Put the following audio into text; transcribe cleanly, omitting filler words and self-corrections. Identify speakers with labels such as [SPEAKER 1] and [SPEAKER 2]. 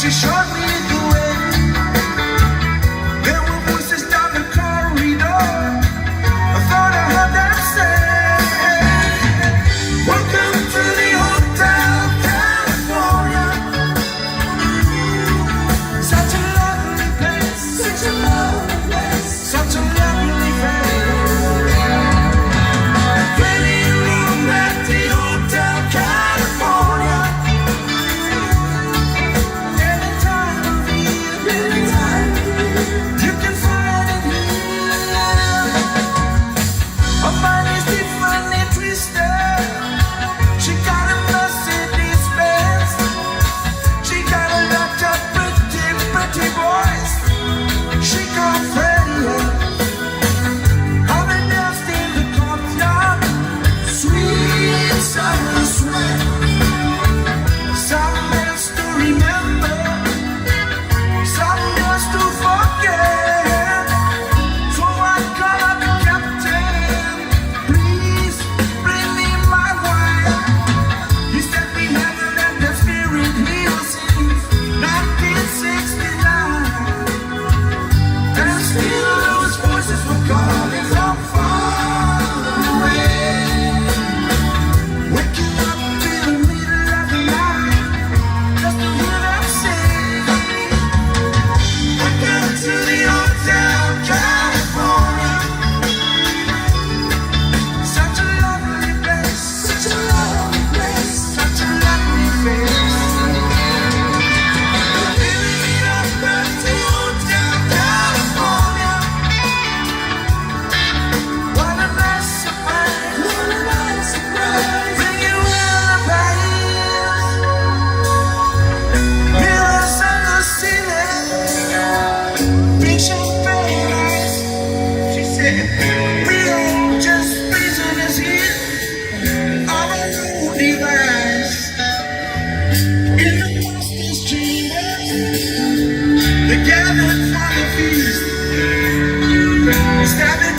[SPEAKER 1] She showed me the way. There were voices down the corridor. I thought I heard them say, welcome to the Hotel California. Such a lovely place, such a lovely place, such a lovely place. Plenty of room at the Hotel California. You can find it here. Her mind is differently twisted. She got a Mercedes Benz. She got a lot of pretty boys. She can't fail. I've been danced in the courtyard. Sweet summer sweat. Some dance to remember. Some just to forget. So I call up the captain. Please bring me my wine. He said we haven't let the spirit heal since 1969. And still those voices were calling from far away. Waking up in the middle of the night just to hear them sing. Welcome to the Hotel California. Such a lovely place, such a lovely place, such a lovely place. Living it up at the Hotel California. What a nice surprise, what a nice surprise. Bring you alibis, mirrors on the ceiling. Big champagne ice. She said, we all just prisoners here of our own device. In the master's chambers, they gathered for the feast. Stabbing